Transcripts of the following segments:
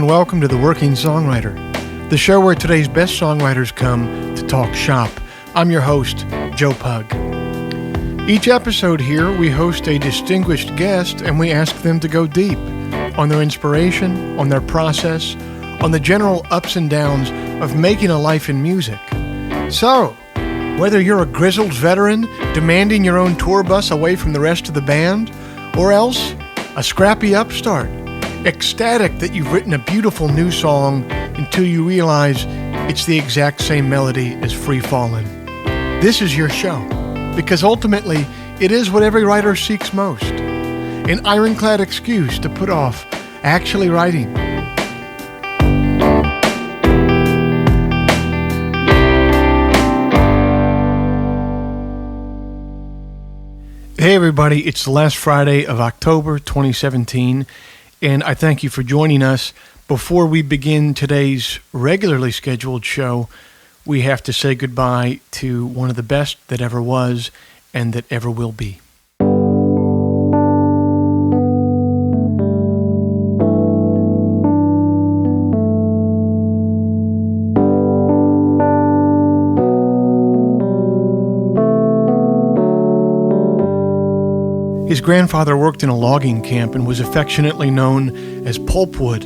and welcome to The Working Songwriter, the show where today's best songwriters come to talk shop. I'm your host, Joe Pug. Each episode here, we host a distinguished guest and we ask them to go deep on their inspiration, on their process, on the general ups and downs of making a life in music. So, whether you're a grizzled veteran demanding your own tour bus away from the rest of the band, or else a scrappy upstart, ecstatic that you've written a beautiful new song until you realize it's the exact same melody as Free Fallin'. This is your show, because ultimately it is what every writer seeks most, an ironclad excuse to put off actually writing. Hey everybody, it's the last Friday of October 2017, and I thank you for joining us. Before we begin today's regularly scheduled show, we have to say goodbye to one of the best that ever was and that ever will be. His grandfather worked in a logging camp and was affectionately known as Pulpwood.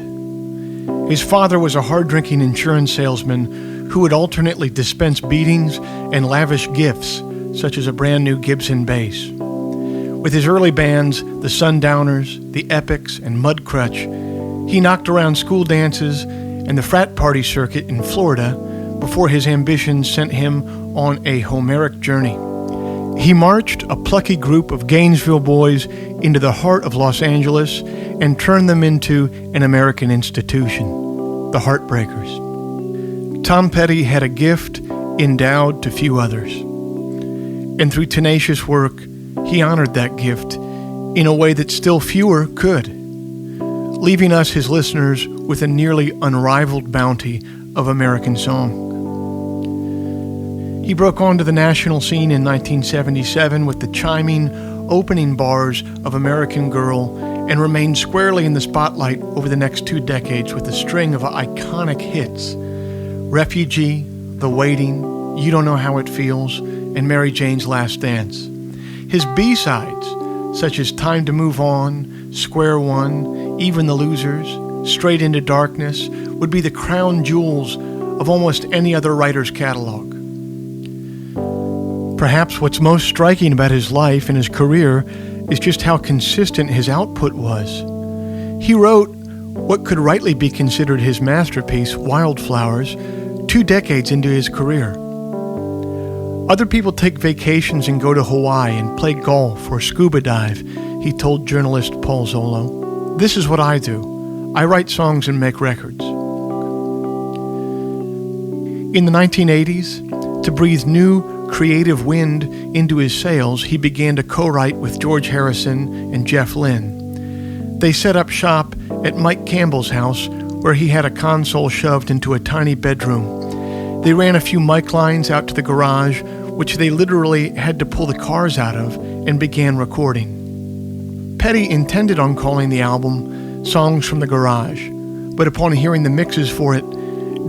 His father was a hard-drinking insurance salesman who would alternately dispense beatings and lavish gifts, such as a brand-new Gibson bass. With his early bands, the Sundowners, the Epics, and Mudcrutch, he knocked around school dances and the frat party circuit in Florida before his ambitions sent him on a Homeric journey. He marched a plucky group of Gainesville boys into the heart of Los Angeles and turned them into an American institution, the Heartbreakers. Tom Petty had a gift endowed to few others, and through tenacious work, he honored that gift in a way that still fewer could, leaving us, his listeners, with a nearly unrivaled bounty of American song. He broke onto the national scene in 1977 with the chiming opening bars of American Girl and remained squarely in the spotlight over the next 2 decades with a string of iconic hits: Refugee, The Waiting, You Don't Know How It Feels, and Mary Jane's Last Dance. His B-sides, such as Time to Move On, Square One, Even the Losers, Straight into Darkness, would be the crown jewels of almost any other writer's catalog. Perhaps what's most striking about his life and his career is just how consistent his output was. He wrote what could rightly be considered his masterpiece, Wildflowers, 2 decades into his career. Other people take vacations and go to Hawaii and play golf or scuba dive, he told journalist Paul Zollo. This is what I do. I write songs and make records. In the 1980s, to breathe new creative wind into his sails, he began to co-write with George Harrison and Jeff Lynne. They set up shop at Mike Campbell's house, where he had a console shoved into a tiny bedroom. They ran a few mic lines out to the garage, which they literally had to pull the cars out of, and began recording. Petty intended on calling the album Songs from the Garage, but upon hearing the mixes for it,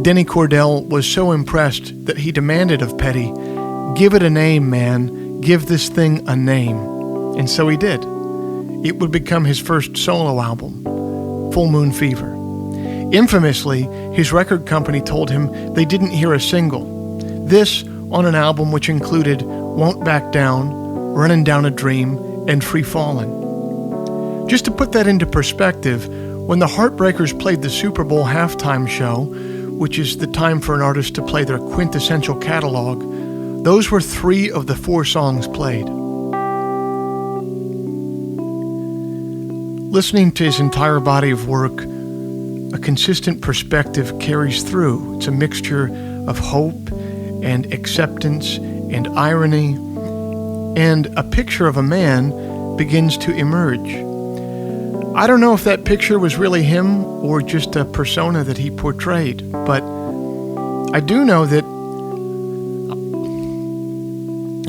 Denny Cordell was so impressed that he demanded of Petty, "Give it a name, man. Give this thing a name." And so he did. It would become his first solo album, Full Moon Fever. Infamously, his record company told him they didn't hear a single. This on an album which included Won't Back Down, Running Down a Dream, and Free Fallin'. Just to put that into perspective, when the Heartbreakers played the Super Bowl halftime show, which is the time for an artist to play their quintessential catalog, those were 3 of the 4 songs played. Listening to his entire body of work, a consistent perspective carries through. It's a mixture of hope and acceptance and irony, and a picture of a man begins to emerge. I don't know if that picture was really him or just a persona that he portrayed, but I do know that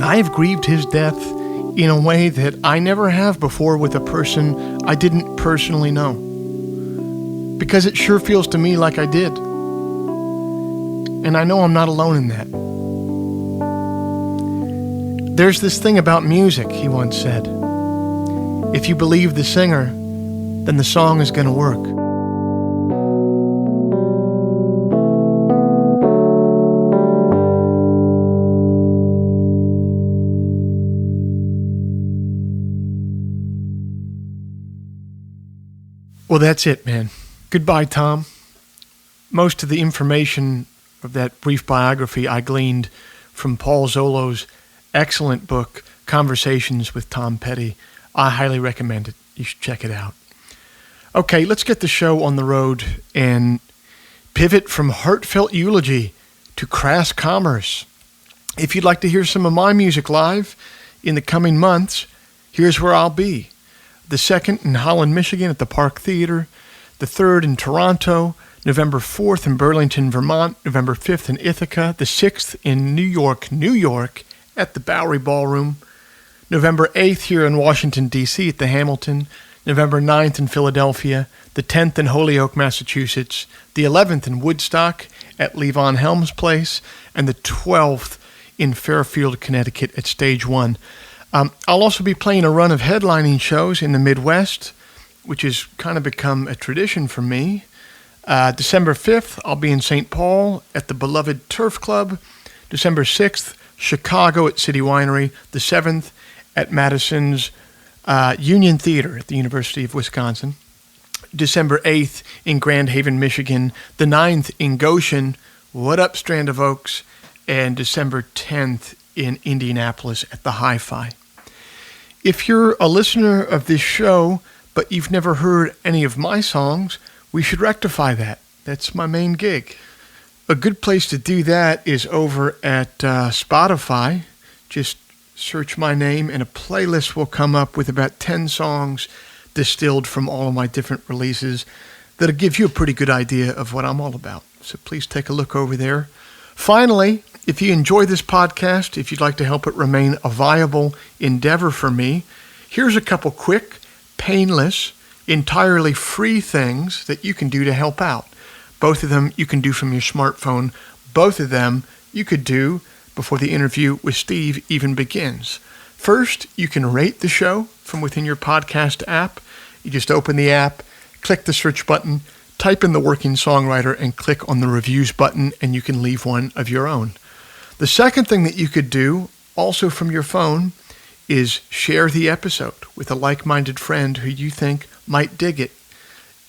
I have grieved his death in a way that I never have before with a person I didn't personally know. because it sure feels to me like I did. And I know I'm not alone in that. There's this thing about music, he once said. If you believe the singer, then the song is going to work. Well, that's it, man. Goodbye, Tom. Most of the information of that brief biography I gleaned from Paul Zolo's excellent book, Conversations with Tom Petty. I highly recommend it. You should check it out. Okay, let's get the show on the road and pivot from heartfelt eulogy to crass commerce. If you'd like to hear some of my music live in the coming months, here's where I'll be. The 2nd in Holland, Michigan at the Park Theater, the 3rd in Toronto, November 4th in Burlington, Vermont, November 5th in Ithaca, the 6th in New York at the Bowery Ballroom, November 8th here in Washington, D.C. at the Hamilton, November 9th in Philadelphia, the 10th in Holyoke, Massachusetts, the 11th in Woodstock at Levon Helms Place, and the 12th in Fairfield, Connecticut at Stage 1. I'll also be playing a run of headlining shows in the Midwest, which has kind of become a tradition for me. December 5th, I'll be in St. Paul at the beloved Turf Club. December 6th, Chicago at City Winery. The 7th at Madison's Union Theater at the University of Wisconsin. December 8th in Grand Haven, Michigan. The 9th in Goshen. What up, Strand of Oaks? And December 10th in Indianapolis at the Hi-Fi. If you're a listener of this show, but you've never heard any of my songs, we should rectify that. That's my main gig. A good place to do that is over at Spotify. Just search my name and a playlist will come up with about 10 songs distilled from all of my different releases that'll give you a pretty good idea of what I'm all about. So please take a look over there. Finally, if you enjoy this podcast, if you'd like to help it remain a viable endeavor for me, here's a couple quick, painless, entirely free things that you can do to help out. Both of them you can do from your smartphone. Both of them you could do before the interview with Steve even begins. First, you can rate the show from within your podcast app. You just open the app, click the search button, type in the working songwriter, and click on the reviews button, and you can leave one of your own. The second thing that you could do, also from your phone, is share the episode with a like-minded friend who you think might dig it.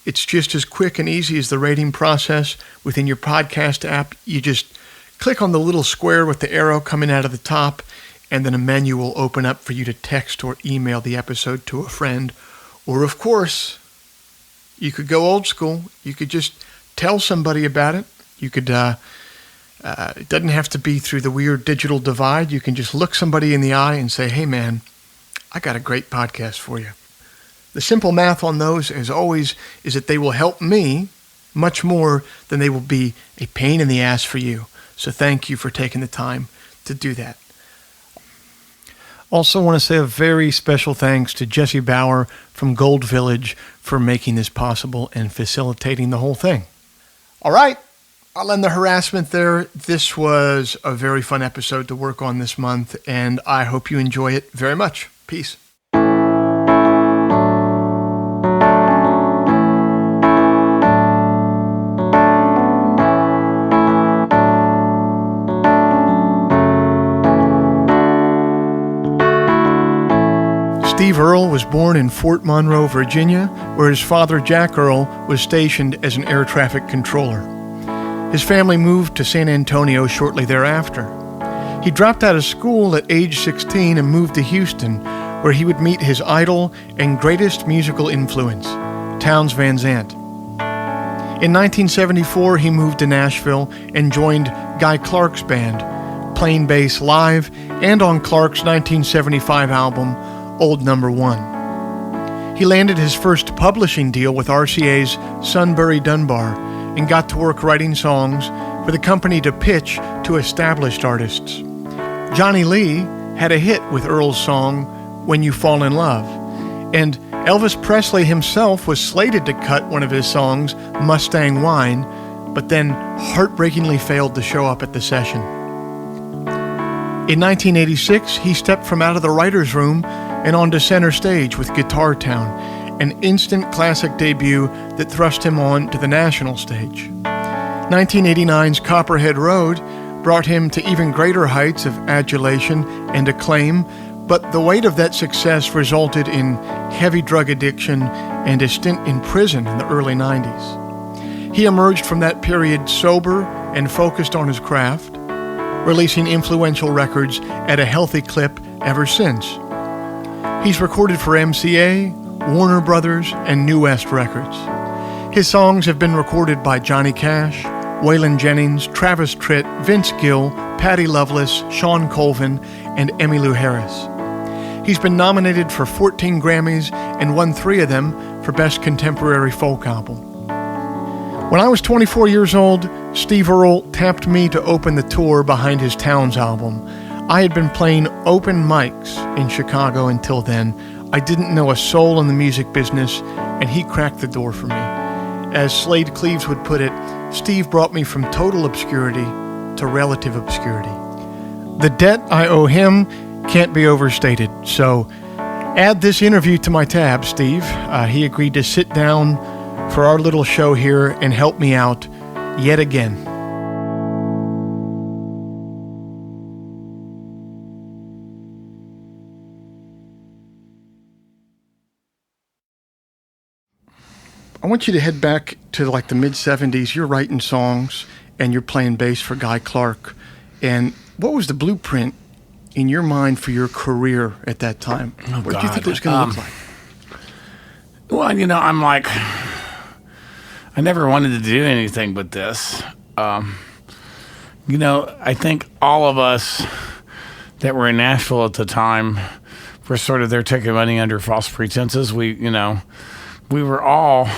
It's just as quick and easy as the rating process within your podcast app. You just click on the little square with the arrow coming out of the top, and then a menu will open up for you to text or email the episode to a friend. Or, of course, you could go old school. You could just tell somebody about it. You could... it doesn't have to be through the weird digital divide. You can just look somebody in the eye and say, hey, man, I got a great podcast for you. The simple math on those, as always, is that they will help me much more than they will be a pain in the ass for you. So thank you for taking the time to do that. Also want to say a very special thanks to Jesse Bauer from Gold Village for making this possible and facilitating the whole thing. All right. I'll end the harassment there. This was a very fun episode to work on this month, and I hope you enjoy it very much. Peace. Steve Earle was born in Fort Monroe, Virginia, where his father, Jack Earle, was stationed as an air traffic controller. His family moved to San Antonio shortly thereafter. He dropped out of school at age 16 and moved to Houston, where he would meet his idol and greatest musical influence, Townes Van Zandt. In 1974, he moved to Nashville and joined Guy Clark's band, playing bass live and on Clark's 1975 album, Old Number One. He landed his first publishing deal with RCA's Sunbury Dunbar and got to work writing songs for the company to pitch to established artists. Johnny Lee had a hit with Earle's song, When You Fall in Love, and Elvis Presley himself was slated to cut one of his songs, Mustang Wine, but then heartbreakingly failed to show up at the session. In 1986, he stepped from out of the writer's room and onto center stage with Guitar Town, an instant classic debut that thrust him on to the national stage. 1989's Copperhead Road brought him to even greater heights of adulation and acclaim, but the weight of that success resulted in heavy drug addiction and a stint in prison in the early 90s. He emerged from that period sober and focused on his craft, releasing influential records at a healthy clip ever since. He's recorded for MCA, Warner Brothers, and New West Records. His songs have been recorded by Johnny Cash, Waylon Jennings, Travis Tritt, Vince Gill, Patti Loveless, Sean Colvin, and Emmylou Harris. He's been nominated for 14 Grammys and won 3 of them for Best Contemporary Folk Album. When I was 24 years old, Steve Earle tapped me to open the tour behind his Towns album. I had been playing open mics in Chicago until then. I didn't know a soul in the music business, and he cracked the door for me. As Slade Cleaves would put it, Steve brought me from total obscurity to relative obscurity. The debt I owe him can't be overstated, so add this interview to my tab, Steve. He agreed to sit down for our little show here and help me out yet again. I want you to head back to like the mid-'70s. You're writing songs and you're playing bass for Guy Clark. And what was the blueprint in your mind for your career at that time? What do you think it was going to look like? Well, I'm like, I never wanted to do anything but this. I think all of us that were in Nashville at the time were sort of there taking money under false pretenses. We were all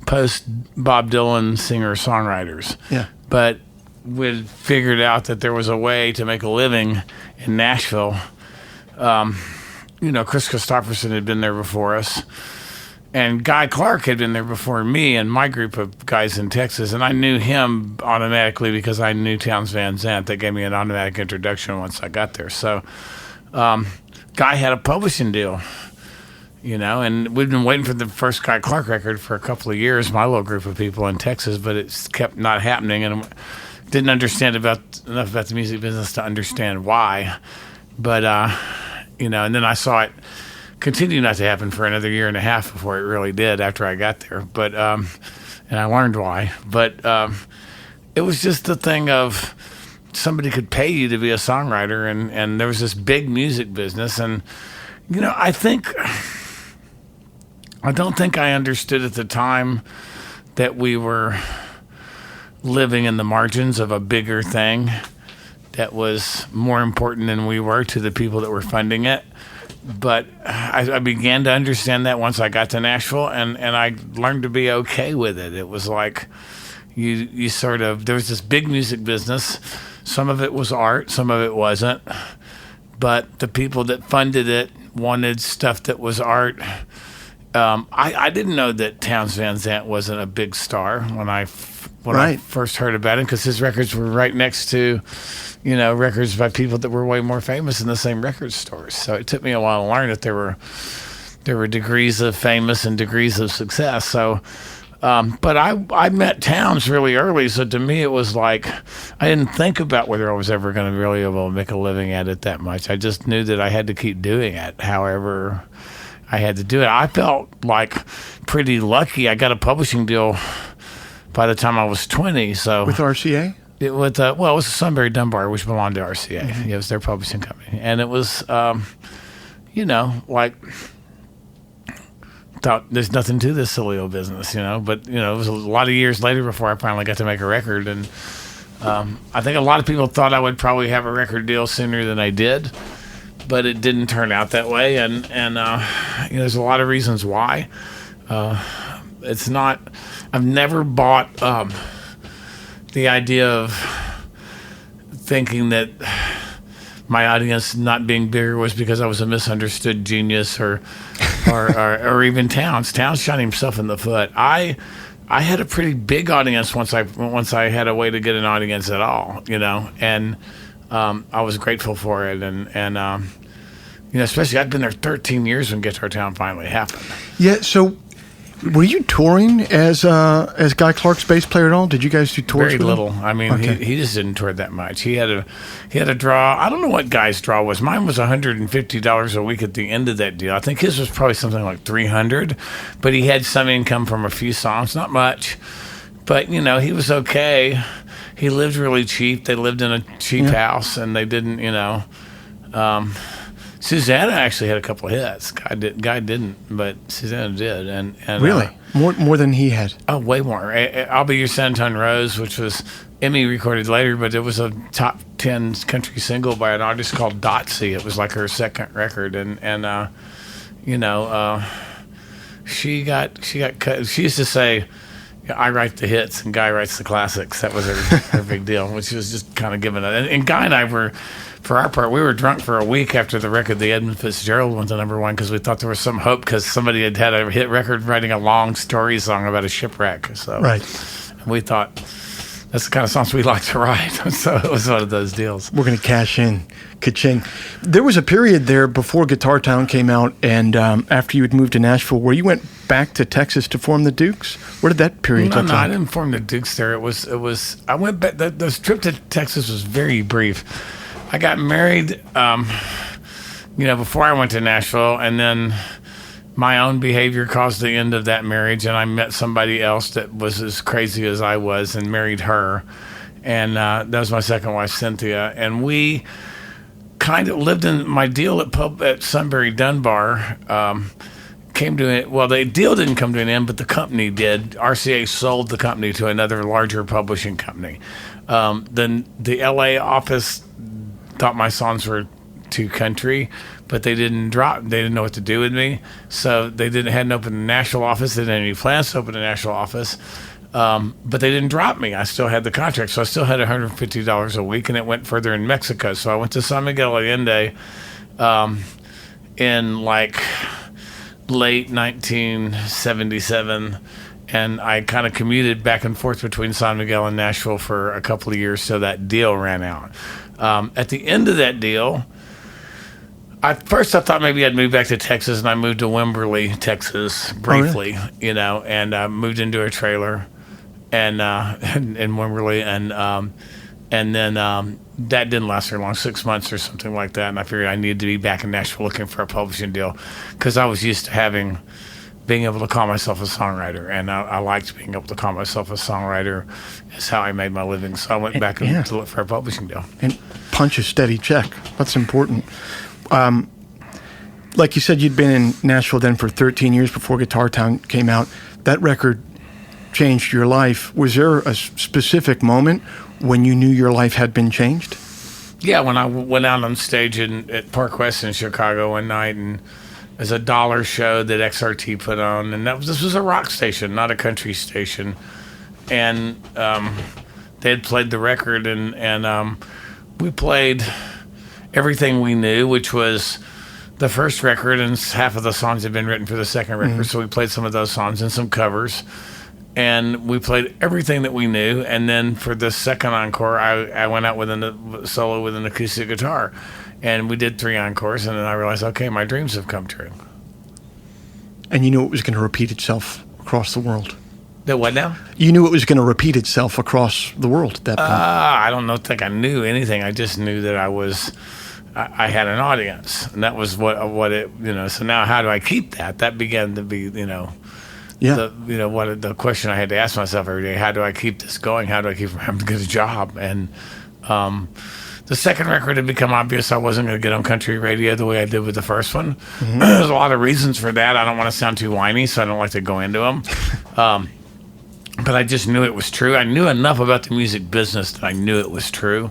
post Bob Dylan singer-songwriters. Yeah. But we'd figured out that there was a way to make a living in Nashville. Chris Christopherson had been there before us. And Guy Clark had been there before me and my group of guys in Texas. And I knew him automatically because I knew Townes Van Zandt. They gave me an automatic introduction once I got there. So Guy had a publishing deal. And we'd been waiting for the first Guy Clark record for a couple of years, my little group of people in Texas, but it kept not happening, and didn't understand enough about the music business to understand why. But, and then I saw it continue not to happen for another year and a half before it really did after I got there. But, and I learned why. But it was just the thing of somebody could pay you to be a songwriter, and there was this big music business, and, I don't think I understood at the time that we were living in the margins of a bigger thing that was more important than we were to the people that were funding it. But I began to understand that once I got to Nashville, and I learned to be okay with it. It was like you sort of, there was this big music business. Some of it was art, some of it wasn't. But the people that funded it wanted stuff that was art. I didn't know that Townes Van Zandt wasn't a big star when I first heard about him, because his records were right next to, records by people that were way more famous in the same record stores. So it took me a while to learn that there were degrees of famous and degrees of success. So, but I met Townes really early, so to me it was like I didn't think about whether I was ever going to really be able to make a living at it that much. I just knew that I had to keep doing it, however I had to do it. I felt like pretty lucky. I got a publishing deal by the time I was 20. So with RCA? It was Sunbury Dunbar, which belonged to RCA. Mm-hmm. It was their publishing company. And it was, thought there's nothing to this silly old business, But, it was a lot of years later before I finally got to make a record. And I think a lot of people thought I would probably have a record deal sooner than I did. But it didn't turn out that way, and there's a lot of reasons why. It's not. I've never bought the idea of thinking that my audience not being bigger was because I was a misunderstood genius or or even Towns. Towns shot himself in the foot. I had a pretty big audience once I had a way to get an audience at all, and I was grateful for it, and especially I'd been there 13 years when Guitar Town finally happened. Yeah. So, were you touring as Guy Clark's bass player at all? Did you guys do tours? Very little. I mean, okay. he just didn't tour that much. He had a draw. I don't know what Guy's draw was. Mine was $150 a week at the end of that deal. I think his was probably something like $300, but he had some income from a few songs, not much. But he was okay. He lived really cheap. They lived in a cheap house, and they didn't, Susanna actually had a couple of hits. Guy didn't, but Susanna did. And really? More than he had? Oh, way more. I'll Be Your San Antonio Rose, which was Emmy recorded later, but it was a top 10 country single by an artist called Dotsy. It was like her second record, and she got cut. She used to say, I write the hits and Guy writes the classics. That was her big deal, which was just kind of giving it. And Guy and I were, for our part, we were drunk for a week after the record, the Edmund Fitzgerald went to #1, because we thought there was some hope because somebody had a hit record writing a long story song about a shipwreck. So right. We thought that's the kind of songs we like to write. So it was one of those deals. We're going to cash in. Ka-ching. There was a period there before Guitar Town came out and after you had moved to Nashville where you went back to Texas to form the Dukes. What did that period look like? No, I didn't form the Dukes there. It was. I went back. The trip to Texas was very brief. I got married, before I went to Nashville, and then my own behavior caused the end of that marriage, and I met somebody else that was as crazy as I was and married her. And that was my second wife, Cynthia. And we kind of lived in my deal at Sunbury Dunbar. Came to it. Well, the deal didn't come to an end, but the company did. RCA sold the company to another larger publishing company. Then the LA office thought my songs were too country, but they didn't drop. They didn't know what to do with me, so they hadn't opened a national office. They didn't have any plans to open a national office, but they didn't drop me. I still had the contract, so I still had $150 a week, and it went further in Mexico. So I went to San Miguel Allende in like late 1977, and I kind of commuted back and forth between San Miguel and Nashville for a couple of years till that deal ran out. At the end of that deal, I thought maybe I'd move back to Texas, and I moved to Wimberley, Texas, briefly, and moved into a trailer, and in Wimberley, and then that didn't last very long, 6 months or something like that, and I figured I needed to be back in Nashville looking for a publishing deal, because I was used to being able to call myself a songwriter, and I liked being able to call myself a songwriter. It's how I made my living. So I went back to look for a publishing deal. And punch a steady check. That's important. Like you said, you'd been in Nashville then for 13 years before Guitar Town came out. That record changed your life. Was there a specific moment when you knew your life had been changed? Yeah, when I went out on stage at Park West in Chicago one night, and there's a dollar show that XRT put on, and this was a rock station, not a country station. And they had played the record, and we played everything we knew, which was the first record, and half of the songs had been written for the second record. Mm-hmm. So we played some of those songs and some covers, and we played everything that we knew. And then for the second encore, I went out with a solo with an acoustic guitar. And we did 3 encores, and then I realized, okay, my dreams have come true. And you knew it was going to repeat itself across the world. The what now? You knew it was going to repeat itself across the world at that point. I don't think I knew anything. I just knew that I had an audience, and that was what it, so now how do I keep that? That began to be, the question I had to ask myself every day: how do I keep this going? How do I keep from having to get a job? And the second record had become obvious I wasn't going to get on country radio the way I did with the first one. Mm-hmm. There's a lot of reasons for that. I don't want to sound too whiny, so I don't like to go into them. But I just knew it was true. I knew enough about the music business that I knew it was true.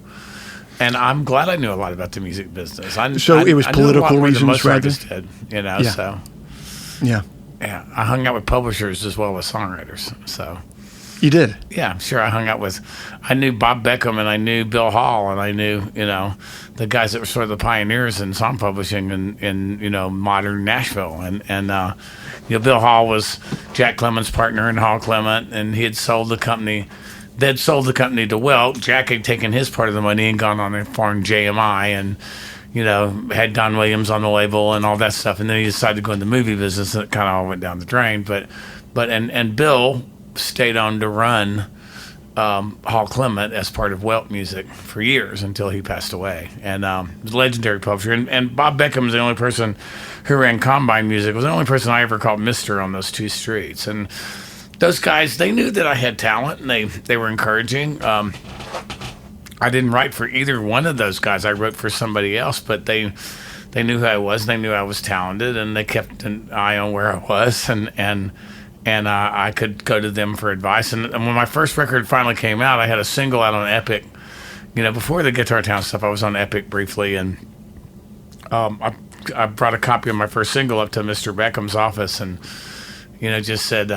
And I'm glad I knew a lot about the music business. It was political reasons rather? Did, so. Yeah. Yeah, I hung out with publishers as well as songwriters, so. You did? Yeah, sure. I knew Bob Beckham and I knew Bill Hall and I knew, the guys that were sort of the pioneers in song publishing in modern Nashville. And Bill Hall was Jack Clement's partner in Hall Clement, and he had sold the company. They'd sold the company to Welk. Jack had taken his part of the money and gone on and formed JMI and, had Don Williams on the label and all that stuff. And then he decided to go in the movie business, and it kind of all went down the drain. But Bill stayed on to run Hall Clement as part of Welk Music for years until he passed away. And was a legendary publisher. And Bob Beckham was the only person who ran Combine Music. Was the only person I ever called Mister on those two streets. And those guys, they knew that I had talent, and they were encouraging. I didn't write for either one of those guys. I wrote for somebody else, but they knew who I was. They knew I was talented, and they kept an eye on where I was, and I could go to them for advice. And when my first record finally came out, I had a single out on Epic. Before the Guitar Town stuff, I was on Epic briefly, and I brought a copy of my first single up to Mr. Beckham's office, and just said.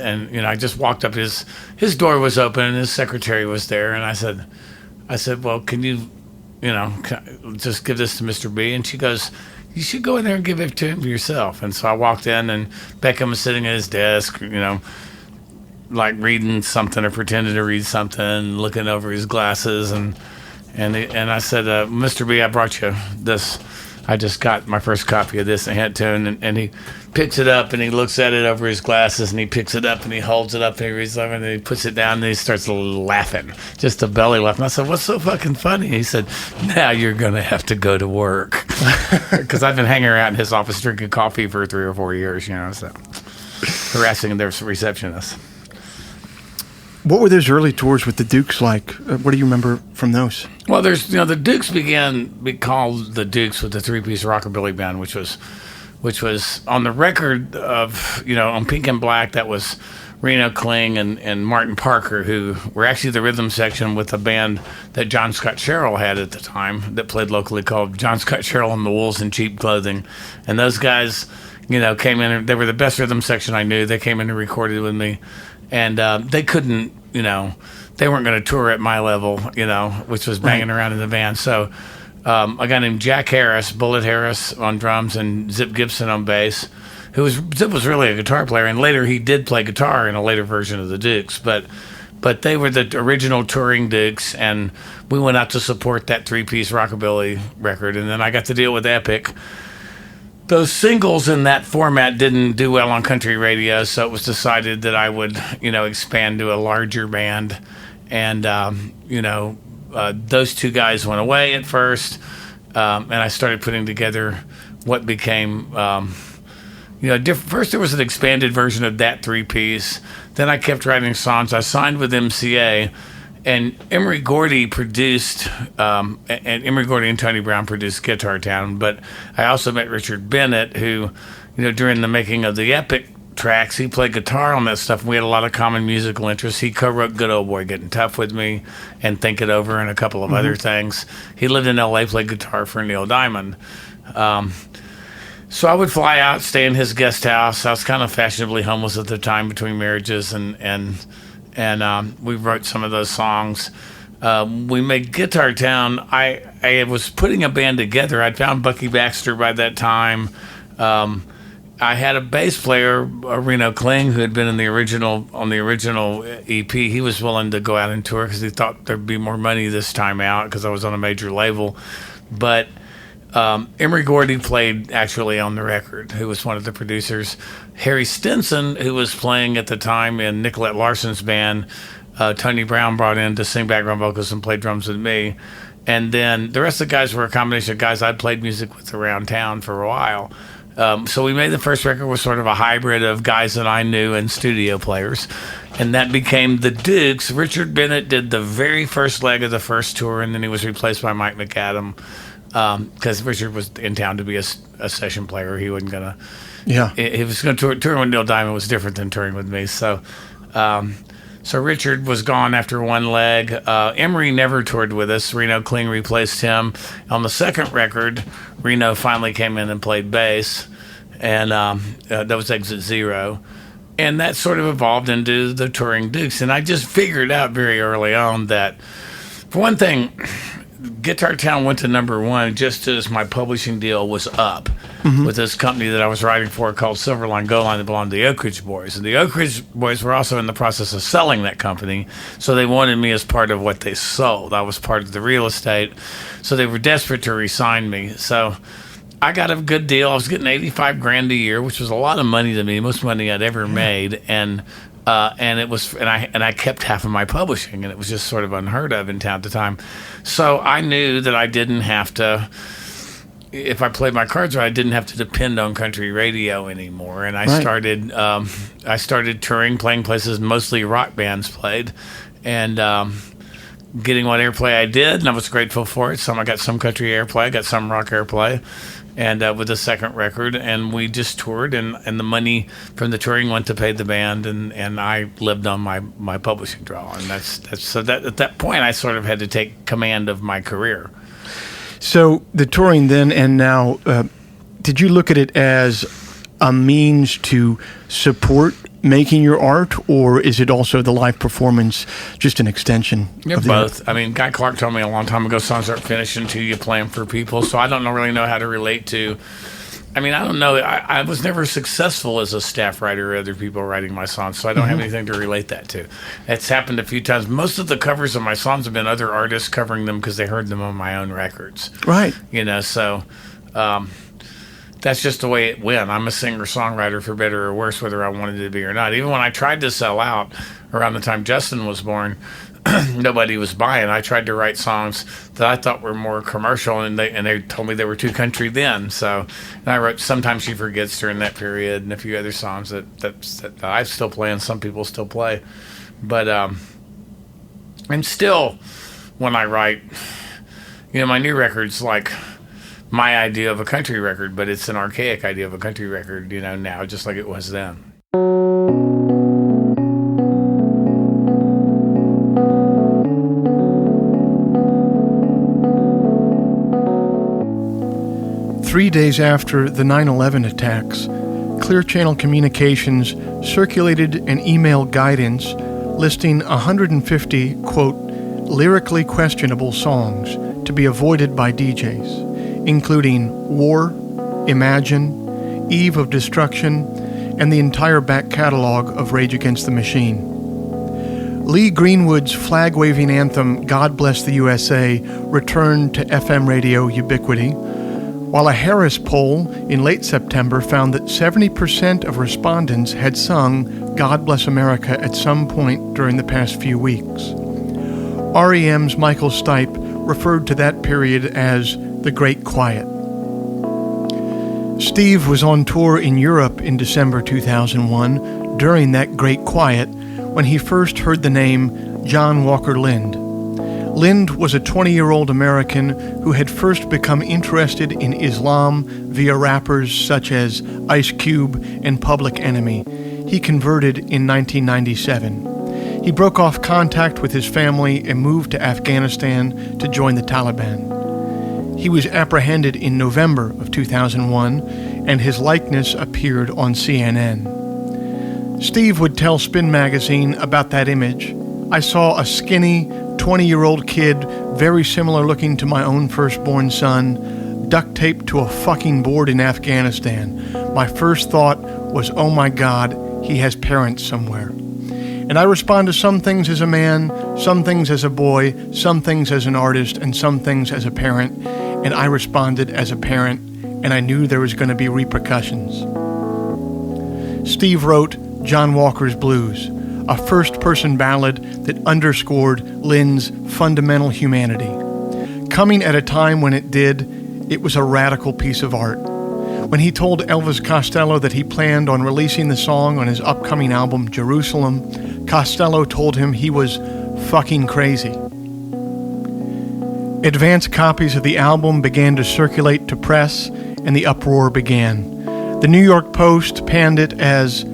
And I just walked up. His door was open, and his secretary was there. And I said, well, can you, just give this to Mr. B? And she goes, you should go in there and give it to him yourself. And so I walked in, and Beckham was sitting at his desk, like reading something or pretending to read something, looking over his glasses. And I said, Mr. B, I brought you this. I just got my first copy of this and hand it to him, and he picks it up and he looks at it over his glasses, and he picks it up and he holds it up and he reads it and he puts it down and he starts laughing, just a belly laugh. And I said, what's so fucking funny? He said, now you're going to have to go to work. Because I've been hanging around in his office drinking coffee for 3 or 4 years, so harassing their receptionist. What were those early tours with the Dukes like? What do you remember from those? Well, there's the Dukes be called the Dukes with the three-piece rockabilly band, which was on the record of on Pink and Black. That was Reno Kling and Martin Parker, who were actually the rhythm section with a band that John Scott Sherrill had at the time that played locally called John Scott Sherrill and the Wolves in Cheap Clothing. And those guys came in. They were the best rhythm section I knew. They came in and recorded with me. And they couldn't, they weren't going to tour at my level, which was banging around in the band. So a guy named Jack Harris, Bullet Harris on drums, and Zip Gibson on bass, Zip was really a guitar player. And later he did play guitar in a later version of the Dukes. But they were the original touring Dukes, and we went out to support that three-piece rockabilly record. And then I got to deal with Epic. Those singles in that format didn't do well on country radio, so it was decided that I would, expand to a larger band. And, those two guys went away at first, and I started putting together what became, first there was an expanded version of that three-piece. Then I kept writing songs. I signed with MCA. And Emory Gordy produced, and Emory Gordy and Tony Brown produced Guitar Town. But I also met Richard Bennett, who, during the making of the Epic tracks, he played guitar on that stuff. And we had a lot of common musical interests. He co-wrote Good Old Boy Getting Tough with me and Think It Over and a couple of other things. He lived in L.A., played guitar for Neil Diamond. So I would fly out, stay in his guest house. I was kind of fashionably homeless at the time between marriages, and we wrote some of those songs. We made Guitar Town. I was putting a band together. I'd found Bucky Baxter by that time. I had a bass player, Reno Kling, who had been on the original EP. He was willing to go out and tour because he thought there'd be more money this time out because I was on a major label. But Emory Gordy played actually on the record, who was one of the producers. Harry Stinson, who was playing at the time in Nicolette Larson's band, Tony Brown brought in to sing background vocals and play drums with me. And then the rest of the guys were a combination of guys I'd played music with around town for a while. So we made the first record with sort of a hybrid of guys that I knew and studio players. And that became the Dukes. Richard Bennett did the very first leg of the first tour, and then he was replaced by Mike McAdam. Because Richard was in town to be a session player. He wasn't going to... Yeah. He was going to tour with Neil Diamond was different than touring with me. So Richard was gone after one leg. Emory never toured with us. Reno Kling replaced him. On the second record, Reno finally came in and played bass. And that was Exit Zero. And that sort of evolved into the Touring Dukes. And I just figured out very early on that, for one thing, Guitar Town went to #1 just as my publishing deal was up with this company that I was writing for called Silverline Gold Line that belonged to the Oak Ridge Boys. And the Oak Ridge Boys were also in the process of selling that company, so they wanted me as part of what they sold. I was part of the real estate, so they were desperate to re-sign me. So I got a good deal. I was getting $85,000 a year, which was a lot of money to me, most money I'd ever made, and I kept half of my publishing, and it was just sort of unheard of in town at the time. So I knew that I didn't have to, if I played my cards right, I didn't have to depend on country radio anymore. And I started touring, playing places mostly rock bands played, and getting what airplay I did, and I was grateful for it. I got some country airplay, I got some rock airplay, and with the second record, and we just toured, and the money from the touring went to pay the band, and I lived on my publishing draw, and that's so that at that point I sort of had to take command of my career. So the touring then and now, did you look at it as a means to support making your art, or is it also the live performance just an extension? Yeah, both. Art? I mean, Guy Clark told me a long time ago, songs aren't finished until you play them for people. So I don't really know how to relate to. I mean, I don't know. I was never successful as a staff writer or other people writing my songs, so I don't have anything to relate that to. It's happened a few times. Most of the covers of my songs have been other artists covering them because they heard them on my own records. Right. So that's just the way it went. I'm a singer-songwriter for better or worse, whether I wanted to be or not. Even when I tried to sell out around the time Justin was born, nobody was buying. I tried to write songs that I thought were more commercial, and they told me they were too country then. So, and I wrote "Sometimes She Forgets" during that period, and a few other songs that I still play and some people still play. But and still, when I write, my new record's like my idea of a country record, but it's an archaic idea of a country record, now, just like it was then. Three days after the 9/11 attacks, Clear Channel Communications circulated an email guidance listing 150, quote, lyrically questionable songs to be avoided by DJs, including War, Imagine, Eve of Destruction, and the entire back catalog of Rage Against the Machine. Lee Greenwood's flag-waving anthem, God Bless the USA, returned to FM radio ubiquity, while a Harris poll in late September found that 70% of respondents had sung God Bless America at some point during the past few weeks. REM's Michael Stipe referred to that period as the Great Quiet. Steve was on tour in Europe in December 2001 during that Great Quiet when he first heard the name John Walker Lindh. Lindh was a 20-year-old American who had first become interested in Islam via rappers such as Ice Cube and Public Enemy. He converted in 1997. He broke off contact with his family and moved to Afghanistan to join the Taliban. He was apprehended in November of 2001, and his likeness appeared on CNN. Steve would tell Spin Magazine about that image. I saw a skinny, 20-year-old kid, very similar looking to my own firstborn son, duct taped to a fucking board in Afghanistan. My first thought was, oh my God, he has parents somewhere. And I respond to some things as a man, some things as a boy, some things as an artist, and some things as a parent. And I responded as a parent, and I knew there was going to be repercussions. Steve wrote John Walker's Blues, a first-person ballad that underscored Lindh's fundamental humanity. Coming at a time when it did, it was a radical piece of art. When he told Elvis Costello that he planned on releasing the song on his upcoming album, Jerusalem, Costello told him he was fucking crazy. Advance copies of the album began to circulate to press, and the uproar began. The New York Post panned it as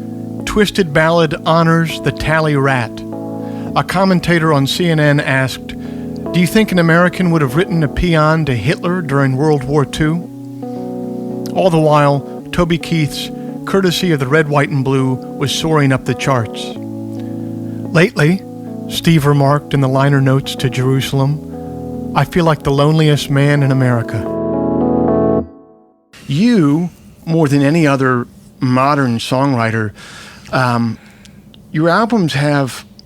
Twisted Ballad honors the Tally Rat. A commentator on CNN asked, do you think an American would have written a paean to Hitler during World War II? All the while, Toby Keith's courtesy of the Red, White, and Blue, was soaring up the charts. Lately, Steve remarked in the liner notes to Jerusalem, I feel like the loneliest man in America. You, more than any other modern songwriter, your albums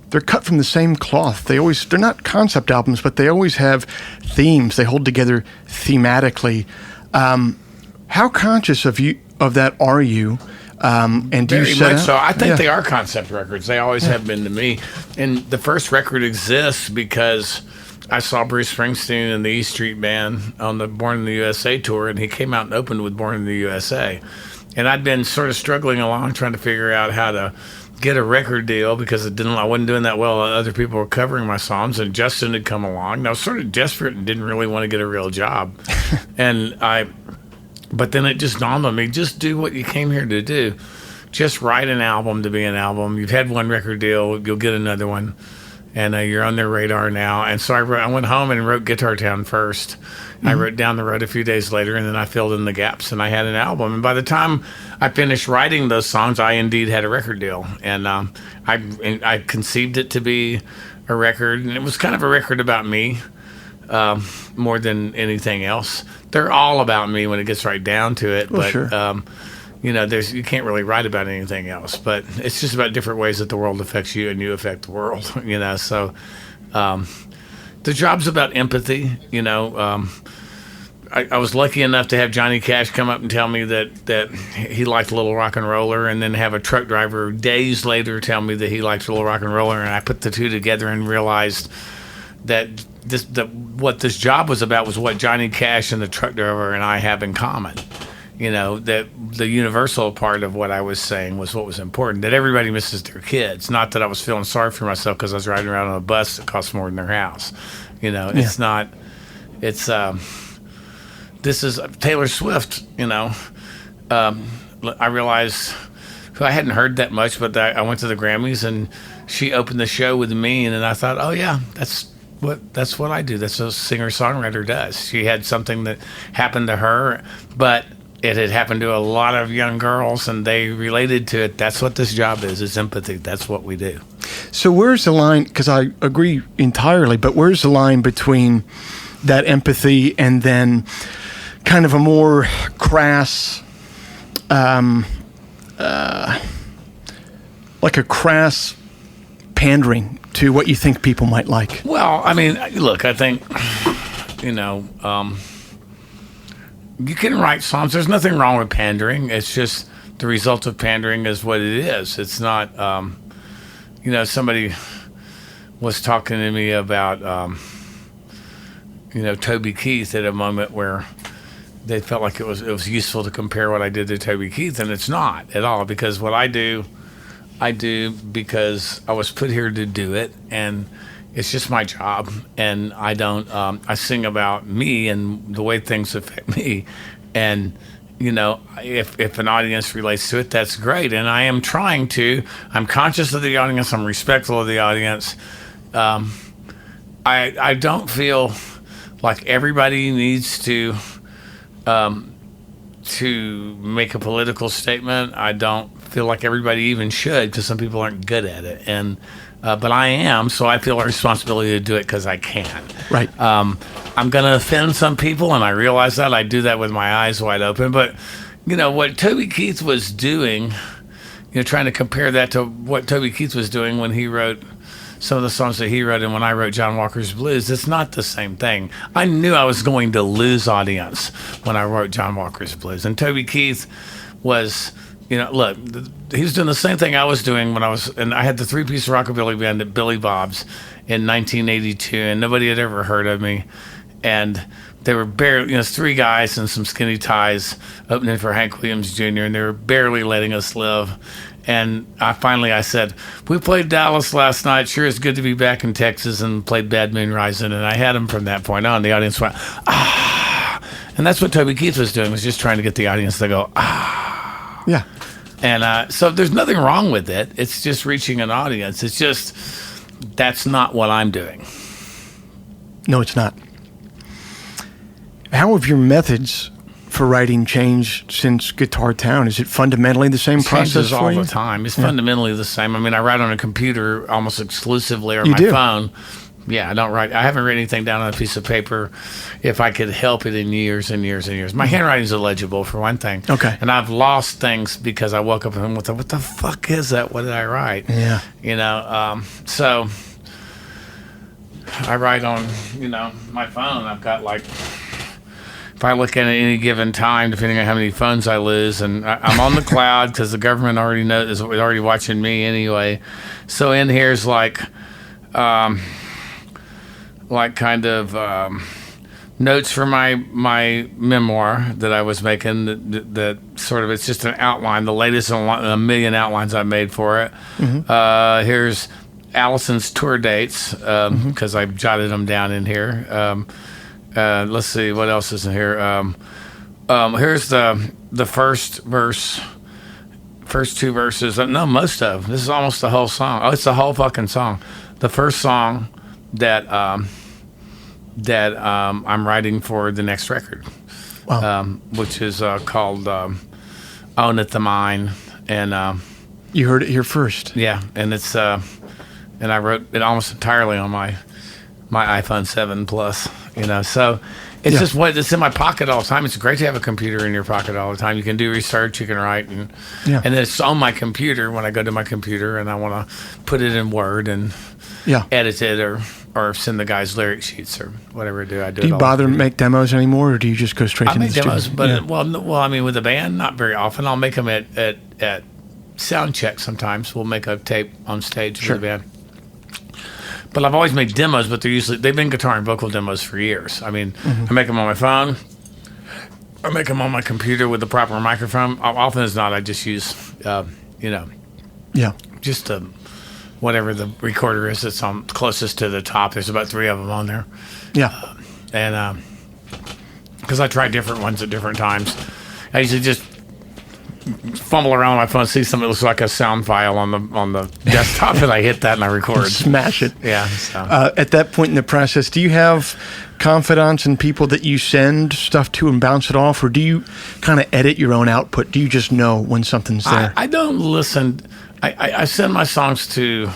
they're cut from the same cloth. They're not concept albums, but they always have themes. They hold together thematically. How conscious of that are you? And do Very you set much out? so. I think they are concept records. They always have been to me. And the first record exists because I saw Bruce Springsteen and the E Street Band on the Born in the USA tour, and he came out and opened with Born in the USA. And I'd been sort of struggling along trying to figure out how to get a record deal because I wasn't doing that well. Other people were covering my songs, and Justin had come along. And I was sort of desperate and didn't really want to get a real job. But then it just dawned on me, just do what you came here to do. Just write an album to be an album. You've had one record deal, you'll get another one, and you're on their radar now. And so I went home and wrote Guitar Town first. Mm-hmm. I wrote Down the Road a few days later, and then I filled in the gaps, and I had an album. And by the time I finished writing those songs, I indeed had a record deal. And I conceived it to be a record, and it was kind of a record about me more than anything else. They're all about me when it gets right down to it. Well, but sure. You can't really write about anything else. But it's just about different ways that the world affects you and you affect the world. So the job's about empathy. I was lucky enough to have Johnny Cash come up and tell me that he liked Little Rock and Roller, and then have a truck driver days later tell me that he liked Little Rock and Roller, and I put the two together and realized that what this job was about was what Johnny Cash and the truck driver and I have in common. That the universal part of what I was saying was what was important, that everybody misses their kids. Not that I was feeling sorry for myself because I was riding around on a bus that costs more than their house. It's not, this is Taylor Swift, I realized I hadn't heard that much, but I went to the Grammys and she opened the show with me, and then I thought, oh yeah, that's what I do. That's what a singer-songwriter does. She had something that happened to her, but it had happened to a lot of young girls, and they related to it. That's what this job is. It's empathy. That's what we do. So where's the line? Because I agree entirely, but where's the line between that empathy and then kind of a more crass, like a crass pandering to what you think people might like? Well, I mean, look, I think, you can write songs. There's nothing wrong with pandering. It's just the result of pandering is what it is. It's not, somebody was talking to me about, Toby Keith at a moment where they felt like it was useful to compare what I did to Toby Keith, and it's not at all, because what I do because I was put here to do it, and it's just my job, and I don't. I sing about me and the way things affect me, and if an audience relates to it, that's great. And I am trying to. I'm conscious of the audience. I'm respectful of the audience. I don't feel like everybody needs to make a political statement. I don't feel like everybody even should, because some people aren't good at it, and. But I am, so I feel a responsibility to do it because I can. Right. I'm going to offend some people, and I realize that. I do that with my eyes wide open. But, what Toby Keith was doing, trying to compare that to what Toby Keith was doing when he wrote some of the songs that he wrote and when I wrote John Walker's Blues, it's not the same thing. I knew I was going to lose audience when I wrote John Walker's Blues. And Toby Keith was... look, he was doing the same thing I was doing when I had the three-piece rockabilly band at Billy Bob's in 1982, and nobody had ever heard of me. And they were barely, three guys and some skinny ties opening for Hank Williams Jr., and they were barely letting us live. And I said, we played Dallas last night. Sure, it's good to be back in Texas, and played Bad Moon Rising. And I had them from that point on. The audience went, ah. And that's what Toby Keith was doing, was just trying to get the audience to go, ah. Yeah. And so there's nothing wrong with it. It's just reaching an audience. It's just, that's not what I'm doing. No, it's not. How have your methods for writing changed since Guitar Town? Is it fundamentally the same process Changes for all you? the time. It's fundamentally the same. I mean, I write on a computer almost exclusively, or You my do? phone. Yeah, I don't write. I haven't written anything down on a piece of paper if I could help it in years and years and years. My handwriting's illegible, for one thing. Okay. And I've lost things because I woke up and went, what the fuck is that? What did I write? Yeah. So I write on, my phone. I've got like, if I look at any given time, depending on how many phones I lose, and I'm on the cloud because the government already knows, is already watching me anyway. So in here's like kind of notes for my memoir that I was making. That sort of, it's just an outline, the latest in a million outlines I made for it. Mm-hmm. Here's Allison's tour dates because I jotted them down in here. Let's see what else is in here. Here's the first verse, first two verses. No, most of this is almost the whole song. Oh, it's the whole fucking song. The first song that I'm writing for the next record, which is called "Own It the Mine," and you heard it here first. Yeah, and it's and I wrote it almost entirely on my iPhone 7 Plus. So it's just it's in my pocket all the time. It's great to have a computer in your pocket all the time. You can do research, you can write, and it's on my computer when I go to my computer and I want to put it in Word and edit it or send the guys lyric sheets or whatever I do. Do you bother to make demos anymore, or do you just go straight to the studio? I make demos, but I mean, with the band, not very often. I'll make them at sound check sometimes. We'll make a tape on stage with the band. But I've always made demos, but they've been guitar and vocal demos for years. I mean, I make them on my phone. I make them on my computer with the proper microphone. Often as not, I just use, just whatever the recorder is that's on closest to the top. There's about 3 of them on there. Yeah. And because I try different ones at different times. I usually just fumble around on my phone, see something that looks like a sound file on the desktop, and I hit that and I record. Smash it. Yeah. So. At that point in the process, do you have confidants and people that you send stuff to and bounce it off, or do you kind of edit your own output? Do you just know when something's there? I don't listen. I send my songs to.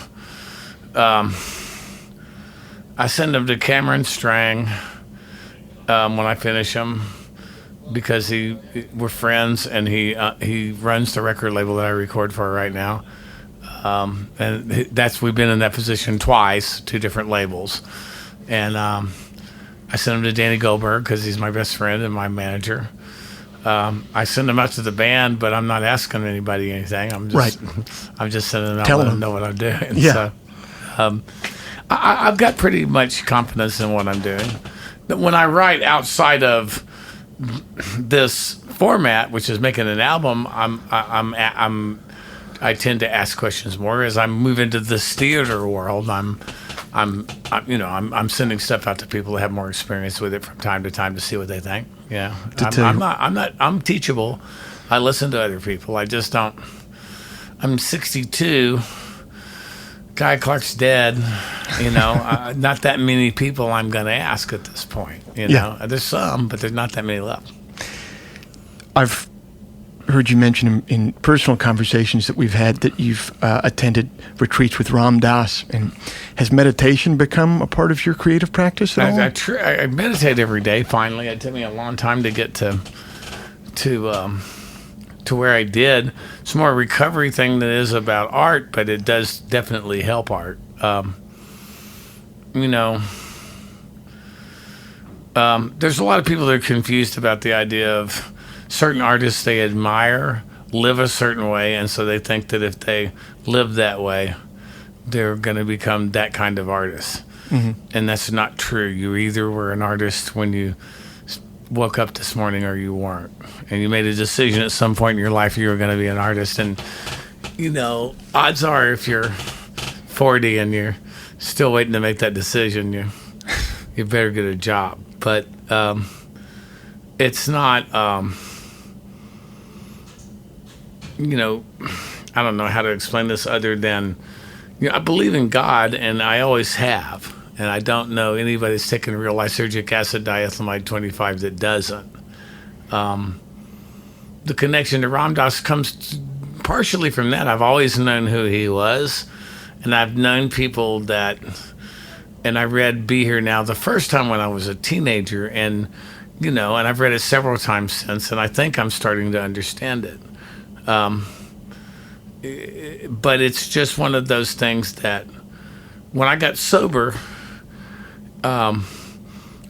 I send them to Cameron Strang when I finish them, because we're friends, and he runs the record label that I record for right now, and we've been in that position twice, 2 different labels, and I send him to Danny Goldberg because he's my best friend and my manager. I send them out to the band, but I'm not asking anybody anything. I'm just sending them out, letting them know what I'm doing. Yeah. So, I've got pretty much confidence in what I'm doing. But when I write outside of this format, which is making an album, I tend to ask questions more. As I move into this theater world, I'm sending stuff out to people that have more experience with it from time to time to see what they think. Yeah, I'm teachable. I listen to other people. I just don't. I'm 62. Guy Clark's dead. Not that many people I'm going to ask at this point. There's some, but there's not that many left. I've heard you mention in personal conversations that we've had that you've attended retreats with Ram Dass. And has meditation become a part of your creative practice at all? I meditate every day. Finally, it took me a long time to get to where I did. It's more a recovery thing than it is about art, but it does definitely help art. There's a lot of people that are confused about the idea of certain artists they admire live a certain way, and so they think that if they live that way, they're going to become that kind of artist. Mm-hmm. And that's not true. You either were an artist when you woke up this morning or you weren't. And you made a decision at some point in your life you were going to be an artist. And, odds are if you're 40 and you're still waiting to make that decision, you better get a job. But it's not, I don't know how to explain this other than, I believe in God, and I always have. And I don't know anybody that's taken real lysergic acid diethylamide 25 that doesn't. The connection to Ram Dass comes partially from that. I've always known who he was, and I've known people that, and I read Be Here Now the first time when I was a teenager, and and I've read it several times since, and I think I'm starting to understand it. But it's just one of those things that when I got sober, I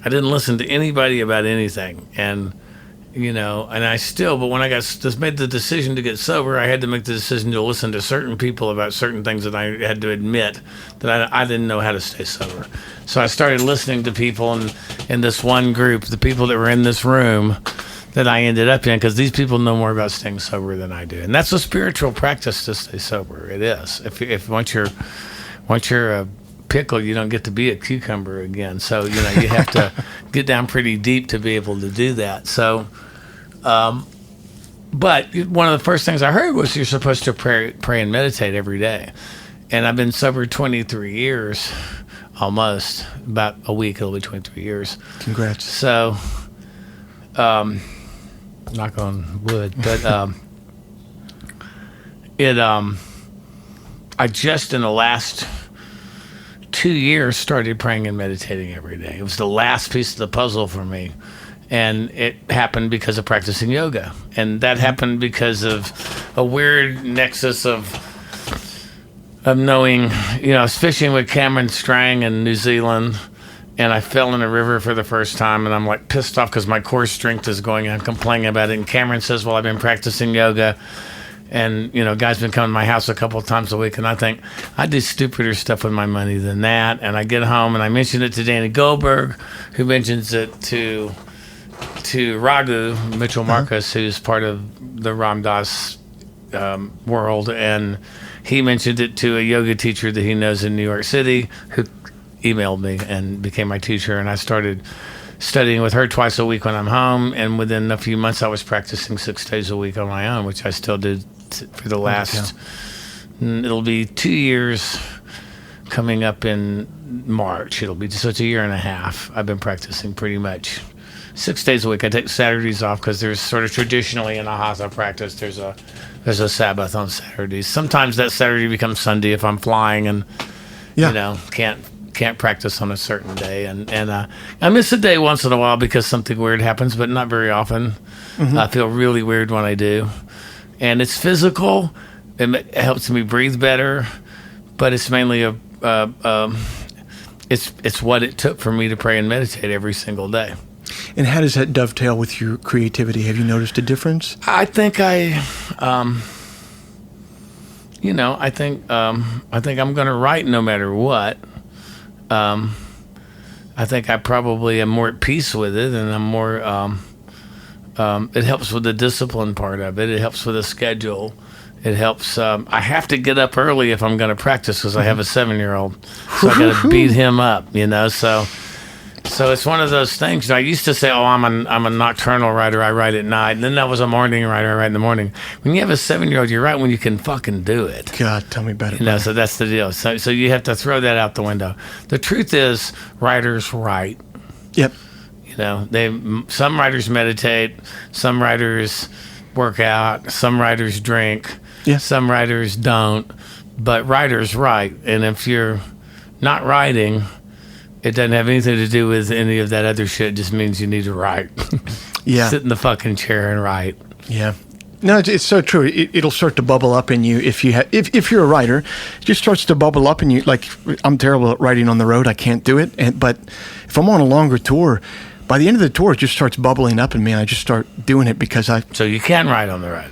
didn't listen to anybody about anything, and and I still, but when I just made the decision to get sober, I had to make the decision to listen to certain people about certain things that I had to admit that I didn't know how to stay sober. So I started listening to people in this one group, the people that were in this room that I ended up in, because these people know more about staying sober than I do. And that's a spiritual practice to stay sober. It is. If once you're a pickle, you don't get to be a cucumber again. So you have to get down pretty deep to be able to do that. So, but one of the first things I heard was you're supposed to pray and meditate every day. And I've been sober 23 years, almost. About a week, it'll be 23 years. Congrats. So, knock on wood, but I just in the last 2 years started praying and meditating every day. It was the last piece of the puzzle for me. And it happened because of practicing yoga. And that happened because of a weird nexus of knowing, I was fishing with Cameron Strang in New Zealand, and I fell in a river for the first time, and I'm like pissed off because my core strength is going, and I'm complaining about it. And Cameron says, well, I've been practicing yoga. And, guys been coming to my house a couple of times a week, and I think I do stupider stuff with my money than that. And I get home, and I mention it to Danny Goldberg, who mentions it to Raghu, Mitchell Marcus, who's part of the Ram Dass world. And he mentioned it to a yoga teacher that he knows in New York City, who emailed me and became my teacher. And I started studying with her twice a week when I'm home. And within a few months, I was practicing 6 days a week on my own, which I still do for the last, it'll be 2 years coming up in March. So it's a year and a half. I've been practicing pretty much 6 days a week. I take Saturdays off because there's sort of traditionally in a Hatha practice, there's a Sabbath on Saturdays. Sometimes that Saturday becomes Sunday if I'm flying and, can't practice on a certain day. And I miss a day once in a while because something weird happens, but not very often. Mm-hmm. I feel really weird when I do. And it's physical. It helps me breathe better, but it's mainly it's what it took for me to pray and meditate every single day. And how does that dovetail with your creativity? Have you noticed a difference? I think I think I'm going to write no matter what. I think I probably am more at peace with it, and I'm more. It helps with the discipline part of it. It helps with the schedule. It helps. I have to get up early if I'm going to practice because I have a 7-year-old, so I got to beat him up. So it's one of those things. I used to say, "Oh, I'm a nocturnal writer. I write at night." And then I was a morning writer. I write in the morning. When you have a 7-year-old, you write when you can fucking do it. God, tell me about it. So that's the deal. So you have to throw that out the window. The truth is, writers write. Yep. Some writers meditate. Some writers work out. Some writers drink. Yeah. Some writers don't. But writers write. And if you're not writing, it doesn't have anything to do with any of that other shit. It just means you need to write. Yeah. Sit in the fucking chair and write. Yeah. No, it's so true. It'll start to bubble up in you if you're a writer. It just starts to bubble up in you. Like, I'm terrible at writing on the road. I can't do it. But if I'm on a longer tour, by the end of the tour, it just starts bubbling up in me, and I just start doing it because So you can write on the road.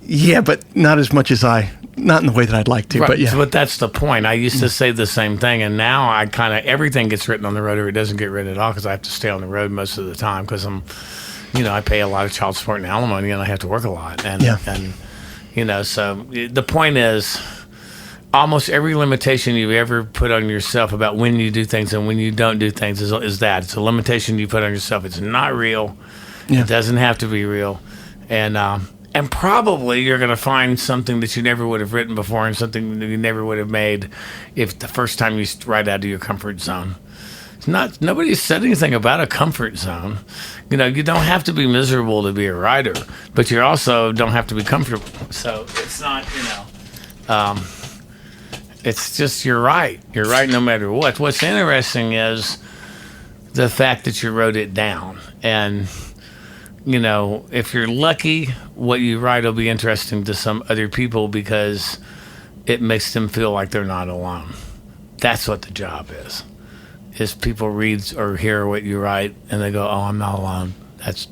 Yeah, but not as much as not in the way that I'd like to, right. But yeah. But that's the point. I used to say the same thing, and now I kind of, everything gets written on the road, or it doesn't get written at all because I have to stay on the road most of the time because I pay a lot of child support and alimony, and I have to work a lot. And so the point is, almost every limitation you ever put on yourself about when you do things and when you don't do things is that. It's a limitation you put on yourself. It's not real. Yeah. It doesn't have to be real. And probably you're going to find something that you never would have written before and something that you never would have made if the first time you write out of your comfort zone. Nobody said anything about a comfort zone. You know, you don't have to be miserable to be a writer, but you also don't have to be comfortable. So it's not, it's just you're right. You're right no matter what. What's interesting is the fact that you wrote it down. And, if you're lucky, what you write will be interesting to some other people because it makes them feel like they're not alone. That's what the job is people read or hear what you write and they go, "Oh, I'm not alone." That's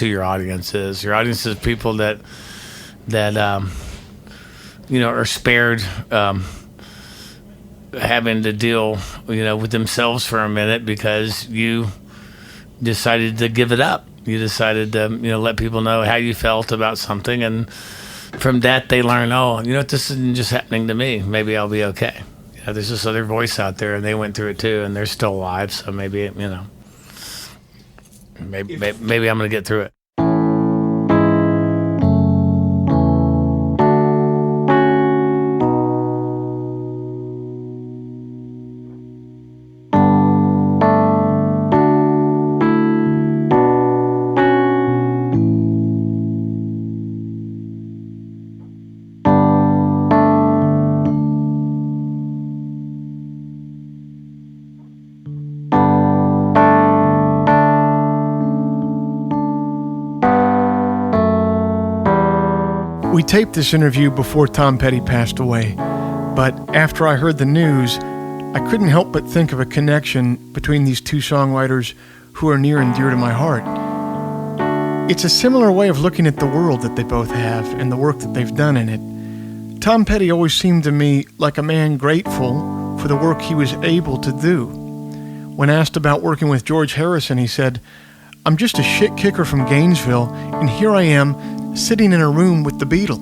who your audience is. Your audience is people that are spared having to deal, with themselves for a minute because you decided to give it up. You decided to, let people know how you felt about something, and from that they learn, oh, this isn't just happening to me. Maybe I'll be okay. There's this other voice out there, and they went through it too, and they're still alive. So maybe, maybe I'm going to get through it. We taped this interview before Tom Petty passed away, but after I heard the news, I couldn't help but think of a connection between these two songwriters who are near and dear to my heart. It's a similar way of looking at the world that they both have and the work that they've done in it. Tom Petty always seemed to me like a man grateful for the work he was able to do. When asked about working with George Harrison, he said, "I'm just a shit kicker from Gainesville, and here I am sitting in a room with the Beatles."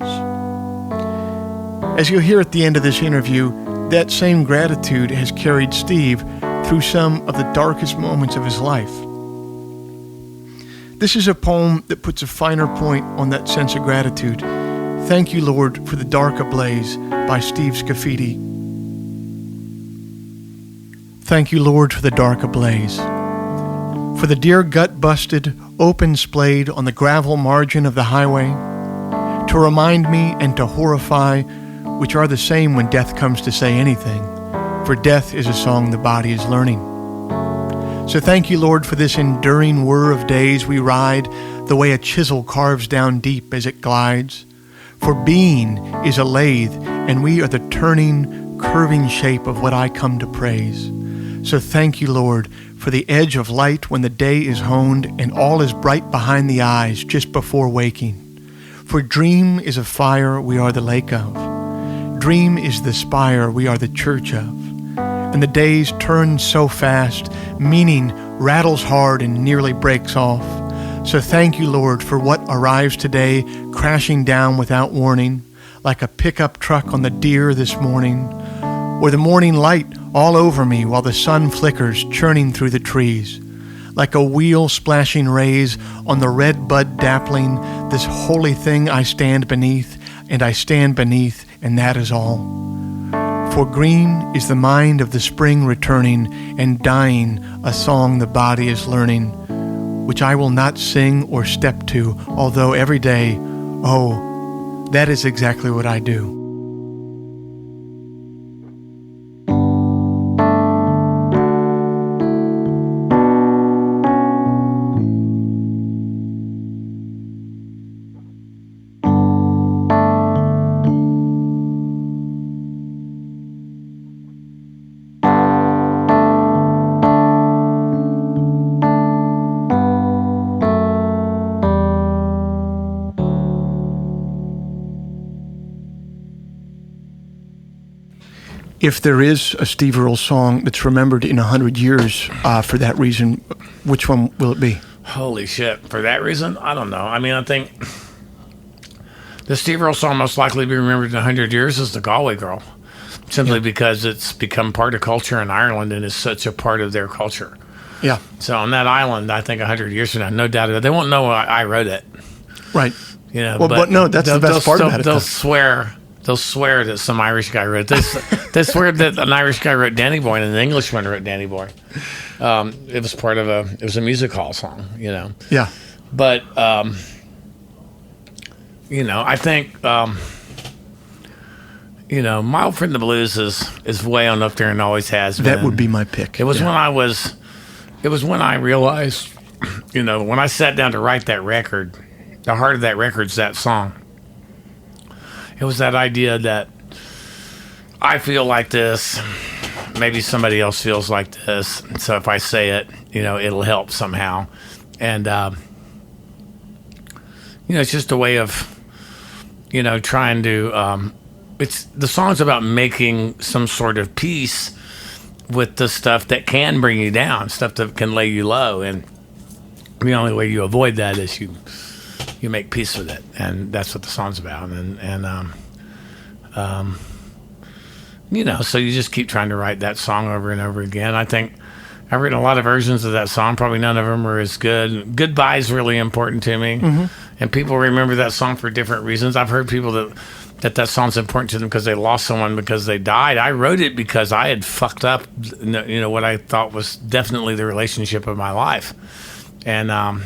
As you'll hear at the end of this interview, that same gratitude has carried Steve through some of the darkest moments of his life. This is a poem that puts a finer point on that sense of gratitude. Thank You, Lord, for the Dark Ablaze by Steve Scafidi. Thank you, Lord, for the dark ablaze, for the dear gut-busted, open splayed on the gravel margin of the highway, to remind me and to horrify, which are the same when death comes to say anything, for death is a song the body is learning. So thank you, Lord, for this enduring whir of days we ride, the way a chisel carves down deep as it glides. For being is a lathe, and we are the turning, curving shape of what I come to praise. So thank you, Lord, for the edge of light when the day is honed and all is bright behind the eyes just before waking. For dream is a fire we are the lake of. Dream is the spire we are the church of. And the days turn so fast, meaning rattles hard and nearly breaks off. So thank you, Lord, for what arrives today, crashing down without warning, like a pickup truck on the deer this morning, or the morning light all over me while the sun flickers, churning through the trees, like a wheel splashing rays on the red bud dappling, this holy thing I stand beneath, and I stand beneath, and that is all. For green is the mind of the spring returning, and dying a song the body is learning, which I will not sing or step to, although every day, oh, that is exactly what I do. If there is a Steve Earle song that's remembered in 100 years for that reason, which one will it be? Holy shit. For that reason? I don't know. I mean, I think the Steve Earle song most likely to be remembered in 100 years is the Galway Girl, simply because it's become part of culture in Ireland and is such a part of their culture. Yeah. So on that island, I think 100 years from now, no doubt about it, they won't know I wrote it. Right. You know, well, but no, that's the best part about it. They'll swear they'll swear that some Irish guy wrote this. They swear that an Irish guy wrote Danny Boy and an Englishman wrote Danny Boy. It was part of it was a music hall song, you know. Yeah. But, you know, I think, you know, My Old Friend the Blues is way on up there and always has been. That would be my pick. It was when I realized, you know, when I sat down to write that record, the heart of that record's that song. It was that idea that I feel like this, maybe somebody else feels like this, so if I say it, you know, it'll help somehow. And, you know, it's just a way of, you know, trying to, the song's about making some sort of peace with the stuff that can bring you down, stuff that can lay you low. And the only way you avoid that is you make peace with it. And that's what the song's about. And you know, so you just keep trying to write that song over and over again. I think I've written a lot of versions of that song. Probably none of them are as good. Goodbye is really important to me. Mm-hmm. And people remember that song for different reasons. I've heard people that song's important to them because they lost someone because they died. I wrote it because I had fucked up, you know, what I thought was definitely the relationship of my life. And,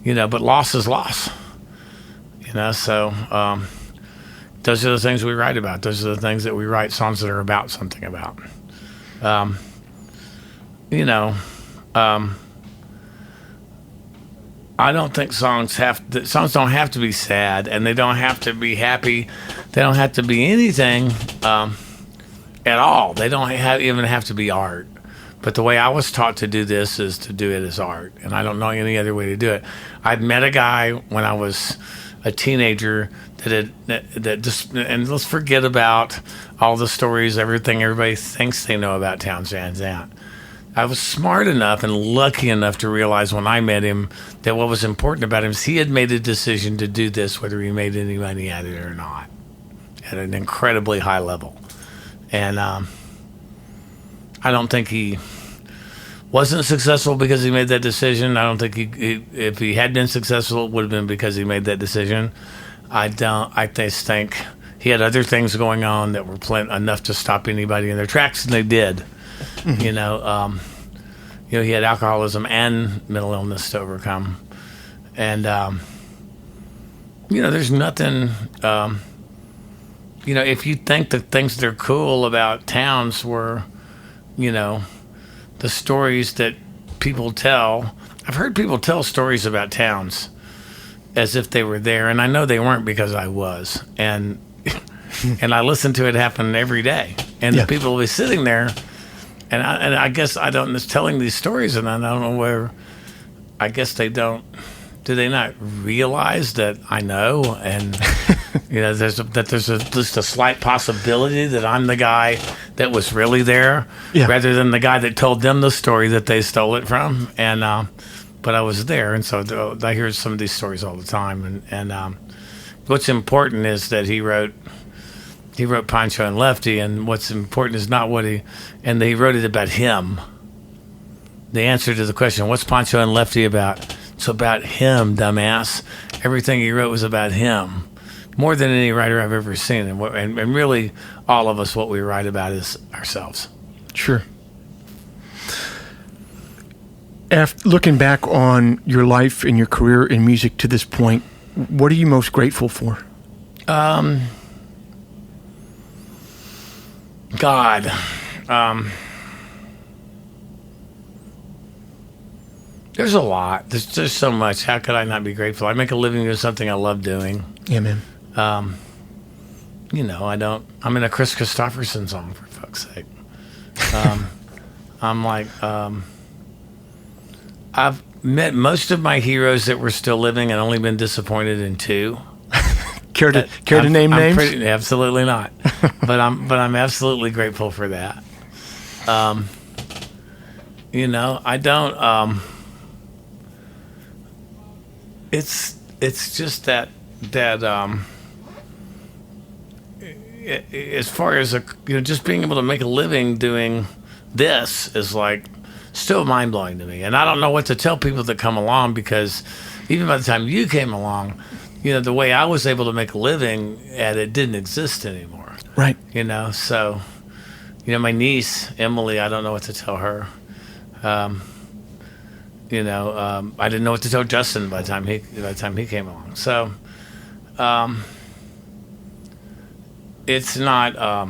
you know, but loss is loss. You know, so those are the things we write about. Those are the things that we write songs that are about something about. You know, I don't think songs don't have to be sad, and they don't have to be happy. They don't have to be anything at all. They don't even have to be art. But the way I was taught to do this is to do it as art, and I don't know any other way to do it. I'd met a guy when I was a teenager that just, and let's forget about all the stories, everything everybody thinks they know about Townes Van Zandt. I was smart enough and lucky enough to realize when I met him that what was important about him is he had made a decision to do this whether he made any money at it or not, at an incredibly high level. And I don't think he wasn't successful because he made that decision. I don't think if he had been successful, it would have been because he made that decision. I just think he had other things going on that were enough to stop anybody in their tracks, and they did. Mm-hmm. You know, he had alcoholism and mental illness to overcome, and you know, there's nothing. You know, if you think the things that are cool about Townes were, you know, the stories that people tell. I've heard people tell stories about Townes as if they were there, and I know they weren't because I was, and I listen to it happen every day, and the people will be sitting there. And I guess I don't. Just telling these stories, and I don't know where. I guess they don't. Do they not realize that I know? And you know, there's just a slight possibility that I'm the guy that was really there, rather than the guy that told them the story that they stole it from. And but I was there, and so I hear some of these stories all the time. And what's important is that he wrote Pancho and Lefty, and what's important is not what he wrote it about him. The answer to the question, what's Pancho and Lefty about? It's about him, dumbass. Everything he wrote was about him, more than any writer I've ever seen. And really, all of us, what we write about is ourselves. Sure. After looking back on your life and your career in music to this point, what are you most grateful for? God, there's a lot. There's so much. How could I not be grateful? I make a living doing something I love doing. Yeah, man. You know, I'm in a Chris Christopherson song, for fuck's sake. I'm like, I've met most of my heroes that were still living and only been disappointed in two. Care to name names? Absolutely not. but I'm absolutely grateful for that. You know, I don't. It's just that as far as just being able to make a living doing this is like still mind blowing to me, and I don't know what to tell people that come along, because even by the time you came along, the way I was able to make a living at it didn't exist anymore. Right. So, my niece, Emily, I don't know what to tell her. I didn't know what to tell Justin by the time he came along. So, it's not,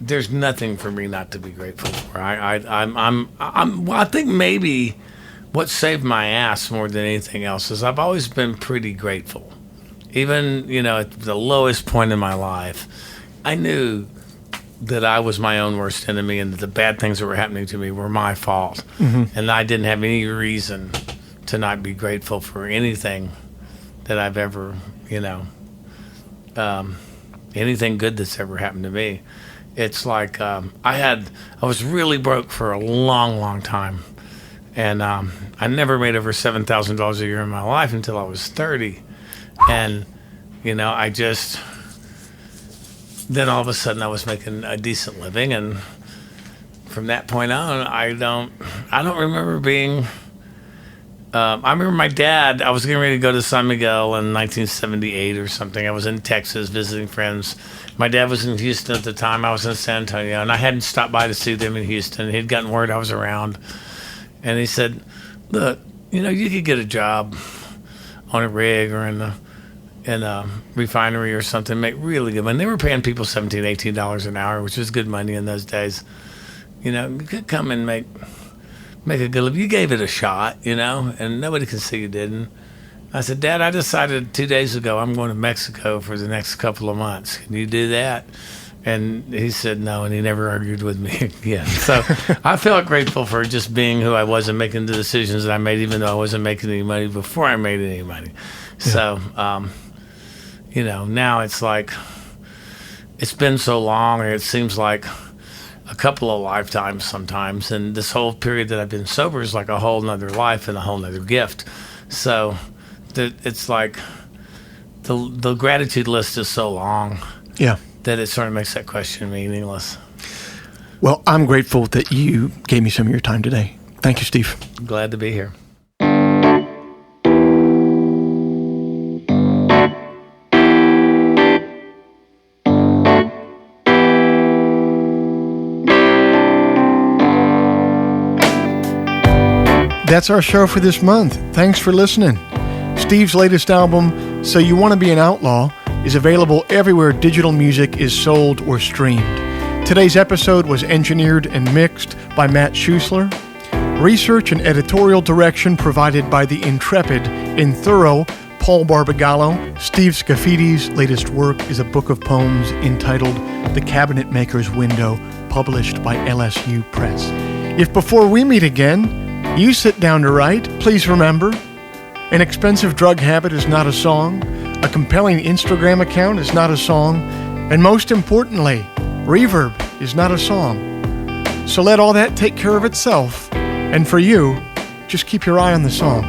there's nothing for me not to be grateful for. I think maybe what saved my ass more than anything else is I've always been pretty grateful. Even, at the lowest point in my life, I knew that I was my own worst enemy and that the bad things that were happening to me were my fault. Mm-hmm. And I didn't have any reason to not be grateful for anything that I've ever, anything good that's ever happened to me. It's like I was really broke for a long, long time. And I never made over $7,000 a year in my life until I was 30. And, then all of a sudden I was making a decent living. And from that point on, I don't remember being, I remember my dad, I was getting ready to go to San Miguel in 1978 or something. I was in Texas visiting friends. My dad was in Houston at the time. I was in San Antonio, and I hadn't stopped by to see them in Houston. He'd gotten word I was around. And he said, look, you could get a job on a rig or in a refinery or something, make really good money. They were paying people $17, $18 an hour, which was good money in those days. You could come and make a good living. You gave it a shot, and nobody can say you didn't. I said, Dad, I decided 2 days ago I'm going to Mexico for the next couple of months. Can you do that? And he said no, and he never argued with me again. So I felt grateful for just being who I was and making the decisions that I made, even though I wasn't making any money before I made any money. Yeah. So, now it's like it's been so long, and it seems like a couple of lifetimes sometimes. And this whole period that I've been sober is like a whole nother life and a whole nother gift. So it's like the gratitude list is so long. Yeah. That it sort of makes that question meaningless. Well, I'm grateful that you gave me some of your time today. Thank you, Steve. Glad to be here. That's our show for this month. Thanks for listening. Steve's latest album, So You Want to Be an Outlaw, is available everywhere digital music is sold or streamed. Today's episode was engineered and mixed by Matt Schuessler. Research and editorial direction provided by the intrepid and thorough Paul Barbagallo. Steve Scaffidi's latest work is a book of poems entitled The Cabinet Maker's Window, published by LSU Press. If before we meet again, you sit down to write, please remember, an expensive drug habit is not a song, a compelling Instagram account is not a song, and most importantly, reverb is not a song. So let all that take care of itself, and for you, just keep your eye on the song.